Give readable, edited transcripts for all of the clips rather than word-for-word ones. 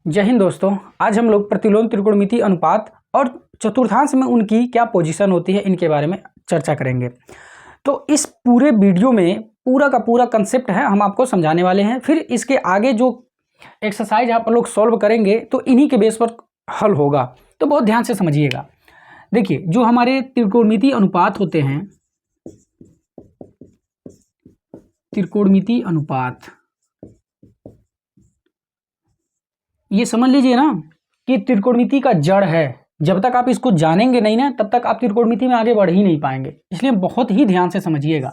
जय हिंद दोस्तों। आज हम लोग प्रतिलोम त्रिकोणमिति अनुपात और चतुर्थांश में उनकी क्या पोजीशन होती है इनके बारे में चर्चा करेंगे। तो इस पूरे वीडियो में पूरा का पूरा कंसेप्ट है हम आपको समझाने वाले हैं। फिर इसके आगे जो एक्सरसाइज आप लोग सॉल्व करेंगे तो इन्हीं के बेस पर हल होगा, तो बहुत ध्यान से समझिएगा। देखिए, जो हमारे त्रिकोणमिति अनुपात होते हैं, त्रिकोणमिति अनुपात, ये समझ लीजिए ना कि त्रिकोणमिति का जड़ है। जब तक आप इसको जानेंगे नहीं ना, तब तक आप त्रिकोणमिति में आगे बढ़ ही नहीं पाएंगे, इसलिए बहुत ही ध्यान से समझिएगा।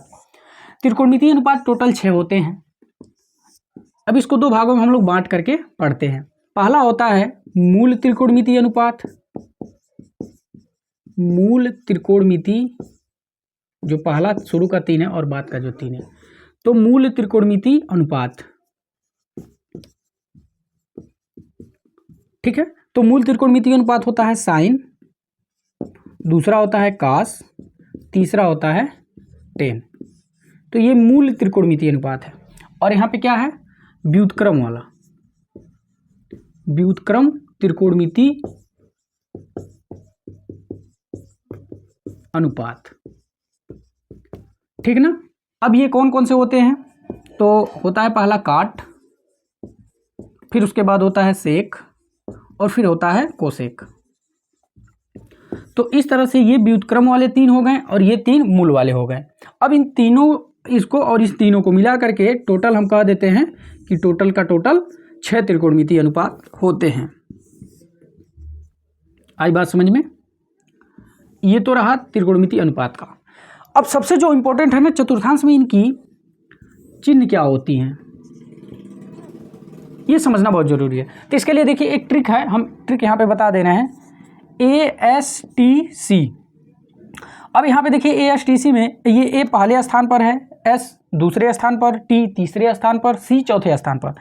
त्रिकोणमिति अनुपात टोटल 6 होते हैं। अब इसको दो भागों में हम लोग बांट करके पढ़ते हैं। पहला होता है मूल त्रिकोणमिति अनुपात। मूल त्रिकोणमिति, जो पहला शुरू का 3 है और बाद का जो 3 है, तो मूल त्रिकोणमिति अनुपात, ठीक है। तो मूल त्रिकोणमिति अनुपात होता है साइन, दूसरा होता है कास, तीसरा होता है टेन। तो ये मूल त्रिकोणमिति अनुपात है। और यहाँ पे क्या है, व्युत्क्रम वाला, व्युत्क्रम त्रिकोणमिति अनुपात, ठीक ना। अब ये कौन कौन से होते हैं, तो होता है पहला काट, फिर उसके बाद होता है सेक, और फिर होता है कोसेक। तो इस तरह से ये व्युत्क्रम वाले 3 हो गए और ये 3 मूल वाले हो गए। अब इन तीनों, इसको और इस तीनों को मिला करके टोटल हम कह देते हैं कि टोटल का टोटल 6 त्रिकोणमिति अनुपात होते हैं। आई बात समझ में। ये तो रहा त्रिकोणमिति अनुपात का। अब सबसे जो इंपॉर्टेंट है ना, चतुर्थांश में इनकी चिन्ह क्या होती हैं, ये समझना बहुत जरूरी है। तो इसके लिए देखिए एक ट्रिक है, हम ट्रिक यहाँ पे बता दे रहे हैं। ASTC। अब यहाँ पे देखिए ASTC में ये A पहले स्थान पर है, S दूसरे स्थान पर, T तीसरे स्थान पर, C चौथे स्थान पर।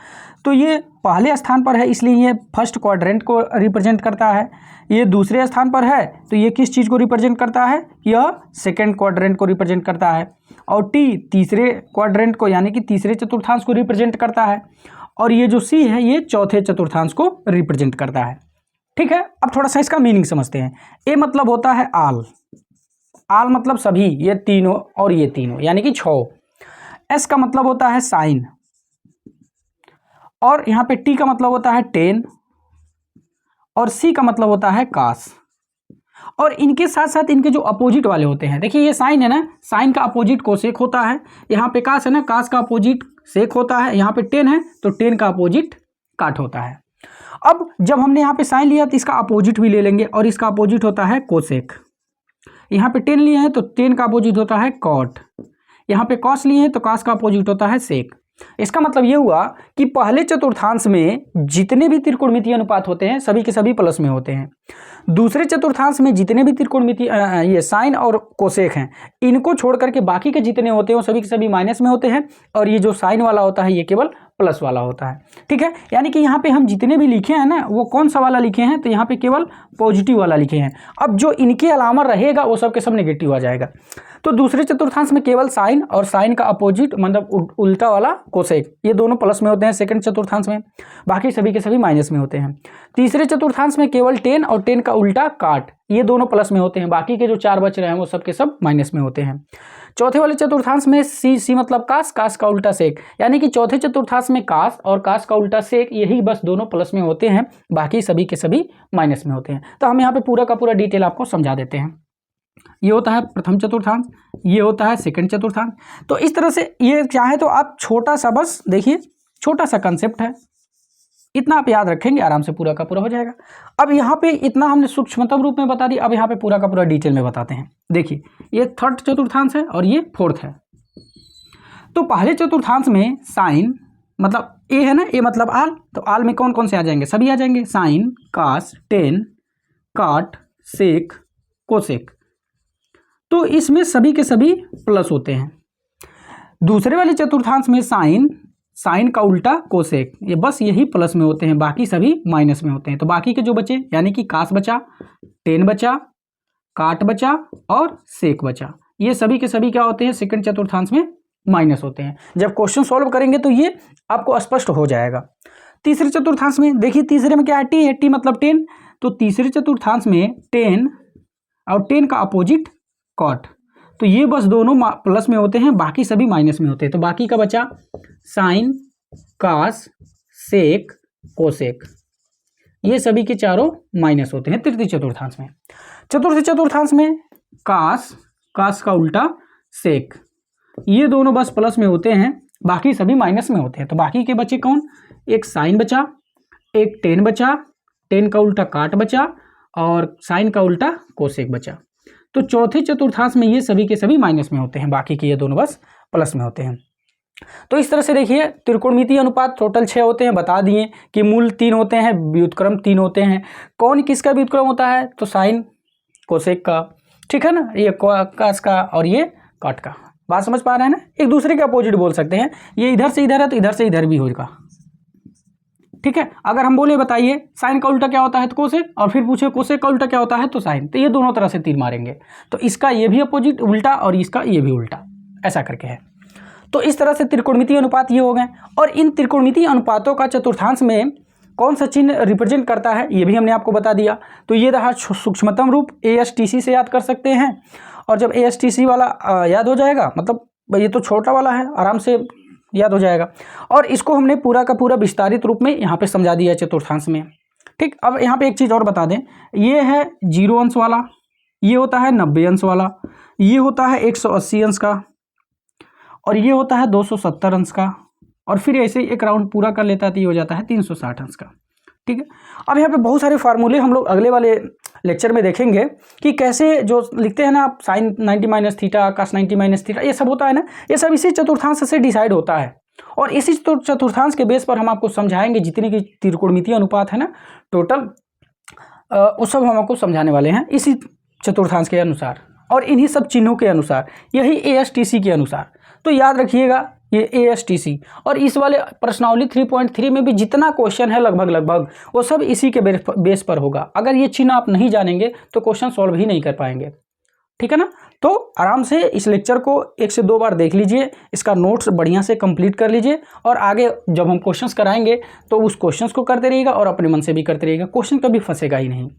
तो ये पहले स्थान पर है इसलिए ये फर्स्ट क्वाड्रेंट को रिप्रेजेंट करता है। ये दूसरे स्थान पर है तो ये किस चीज़ को रिप्रेजेंट करता है, यह सेकेंड क्वाड्रेंट को रिप्रेजेंट करता है। और T तीसरे क्वाड्रेंट को यानी कि तीसरे चतुर्थांश को रिप्रेजेंट करता है। और ये जो C है ये चौथे चतुर्थांश को रिप्रेजेंट करता है, ठीक है। अब थोड़ा सा इसका मीनिंग समझते हैं। A मतलब होता है आल, आल मतलब सभी, ये तीनों और ये तीनों यानी कि 6। S का मतलब होता है साइन, और यहाँ पे T का मतलब होता है 10, और C का मतलब होता है कास। और इनके साथ साथ इनके जो अपोजिट वाले होते हैं, देखिए ये साइन है ना, साइन का अपोजिट कोसेक होता है। यहाँ पे कास है ना, कास का अपोजिट सेक होता है। यहाँ पे 10 है तो 10 का अपोजिट काट होता है। अब जब हमने यहाँ पे साइन लिया तो इसका अपोजिट भी ले लेंगे, और इसका अपोजिट होता है कोसेक। यहाँ पे 10 लिए हैं तो 10 का अपोजिट होता है कॉट। यहाँ पे कॉस लिए हैं तो कास का अपोजिट होता है सेक। इसका मतलब ये हुआ कि पहले चतुर्थांश में जितने भी त्रिकोणमिति अनुपात होते हैं सभी के सभी प्लस में होते हैं। दूसरे चतुर्थांश में जितने भी त्रिकोणमिति ये साइन और कोसेक हैं, इनको छोड़ करके बाकी के जितने होते हैं वो सभी के सभी माइनस में होते हैं, और ये जो साइन वाला होता है ये केवल प्लस वाला होता है, ठीक है। यानी कि यहाँ पे हम जितने भी लिखे हैं ना, वो कौन सा वाला लिखे हैं, तो यहाँ पे केवल पॉजिटिव वाला लिखे हैं। अब जो इनके अलावा रहेगा वो सब के सब नेगेटिव आ जाएगा। तो दूसरे चतुर्थांश में केवल साइन और साइन का अपोजिट मतलब उल्टा वाला कोसेक, ये दोनों प्लस में होते हैं सेकंड चतुर्थांश में, बाकी सभी के सभी माइनस में होते हैं। तीसरे चतुर्थांश में केवल 10 और 10 का उल्टा काट, ये दोनों प्लस में होते हैं, बाकी के जो 4 बच रहे हैं वो सब के सब माइनस में होते हैं। चौथे वाले चतुर्थांश में C मतलब कास, कास का उल्टा सेक, यानी कि चौथे चतुर्थांश में कास और कास का उल्टा सेक, यही बस दोनों प्लस में होते हैं, बाकी सभी के सभी माइनस में होते हैं। तो हम यहाँ पे पूरा का पूरा डिटेल आपको समझा देते हैं। ये होता है प्रथम चतुर्थांश, ये होता है सेकंड चतुर्थांश। तो इस तरह से ये चाहे तो आप छोटा सा, बस देखिए छोटा सा कंसेप्ट है, इतना आप याद रखेंगे आराम से पूरा का पूरा हो जाएगा। अब यहाँ पे इतना हमने सूक्ष्मतम रूप में बता दिया, अब यहाँ पे पूरा का पूरा डिटेल में बताते हैं। देखिए ये थर्ड चतुर्थांश है और ये फोर्थ है। तो पहले चतुर्थांश में साइन मतलब A है ना, A मतलब आल, तो आल में कौन कौन से आ जाएंगे, सभी आ जाएंगे, साइन, कास, 10, काट, सेक, कोसेक। तो इसमें सभी के सभी प्लस होते हैं। दूसरे वाले चतुर्थांश में साइन, साइन का उल्टा कोसेक, ये बस यही प्लस में होते हैं, बाकी सभी माइनस में होते हैं। तो बाकी के जो बचे यानी कि कास बचा, 10 बचा, काट बचा और सेक बचा, ये सभी के सभी क्या होते हैं, सेकंड चतुर्थांश में माइनस होते हैं। जब क्वेश्चन सॉल्व करेंगे तो ये आपको स्पष्ट हो जाएगा। तीसरे चतुर्थांश में देखिए, तीसरे में क्या है, टी है, टी मतलब 10, तो तीसरे चतुर्थांश में 10 और 10 का अपोजिट कॉट, तो ये बस दोनों प्लस में होते हैं, बाकी सभी माइनस में होते हैं। तो बाकी का बचा साइन, कास, सेक, कोसेक, ये सभी के चारों माइनस होते हैं तृतीय चतुर्थांश में। चतुर्थ चतुर्थांश में कास, कास का उल्टा सेक, ये दोनों बस प्लस में होते हैं, बाकी सभी माइनस में होते हैं। तो बाकी के बचे कौन, एक साइन बचा, एक 10 बचा, 10 का उल्टा काट बचा, और साइन का उल्टा कोसेक बचा। तो चौथे चतुर्थांश में ये सभी के सभी माइनस में होते हैं, बाकी के ये दोनों बस प्लस में होते हैं। तो इस तरह से देखिए त्रिकोणमितीय अनुपात टोटल 6 होते हैं, बता दिए कि मूल 3 होते हैं, व्युत्क्रम 3 होते हैं। कौन किसका व्युत्क्रम होता है, तो साइन कोसेक का, ठीक है ना, ये कास का और ये काट का। बात समझ पा रहे हैं ना, एक दूसरे के अपोजिट बोल सकते हैं, ये इधर से इधर है तो इधर से इधर भी होगा, ठीक है। अगर हम बोले बताइए साइन का उल्टा क्या होता है तो कोसेक, और फिर पूछे कोसेक का उल्टा क्या होता है तो साइन, तो ये दोनों तरह से तीर मारेंगे, तो इसका ये भी अपोजिट उल्टा और इसका ये भी उल्टा, ऐसा करके है। तो इस तरह से त्रिकोणमितीय अनुपात ये हो गए। और इन त्रिकोणमितीय अनुपातों का चतुर्थांश में कौन सा चिन्ह रिप्रेजेंट करता है ये भी हमने आपको बता दिया। तो ये रहा सूक्ष्मतम रूप, ASTC से याद कर सकते हैं, और जब ASTC वाला याद हो जाएगा, मतलब ये तो छोटा वाला है, आराम से याद हो जाएगा, और इसको हमने पूरा का पूरा विस्तारित रूप में यहाँ पे समझा दिया चतुर्थांश में, ठीक। अब यहाँ पे एक चीज़ और बता दें, ये है 0 अंश वाला, ये होता है 90 अंश वाला, ये होता है 180 अंश का, और ये होता है 270 अंश का, और फिर ऐसे ही एक राउंड पूरा कर लेता है तो ये हो जाता है 360 अंश का, ठीक है। अब यहाँ पे बहुत सारे फार्मूले हम लोग अगले वाले लेक्चर में देखेंगे कि कैसे जो लिखते हैं ना आप, साइन 90 माइनस थीटा, कास 90 माइनस थीटा, ये सब होता है ना, ये सब इसी चतुर्थांश से डिसाइड होता है, और इसी चतुर्थांश के बेस पर हम आपको समझाएंगे जितने की त्रिकोणमितीय अनुपात है ना टोटल, वो सब हम आपको समझाने वाले हैं इसी चतुर्थांश के अनुसार, और इन्हीं सब चिन्हों के अनुसार, यही ASTC के अनुसार। तो याद रखिएगा ये ASTC, और इस वाले प्रश्नावली 3.3 में भी जितना क्वेश्चन है लगभग वो सब इसी के बेस पर होगा। अगर ये चिन्ह आप नहीं जानेंगे तो क्वेश्चन सॉल्व ही नहीं कर पाएंगे, ठीक है ना। तो आराम से इस लेक्चर को 1 से 2 बार देख लीजिए, इसका नोट्स बढ़िया से कंप्लीट कर लीजिए, और आगे जब हम क्वेश्चंस कराएंगे तो उस क्वेश्चंस को करते रहिएगा और अपने मन से भी करते रहिएगा, क्वेश्चन कभी फंसेगा ही नहीं।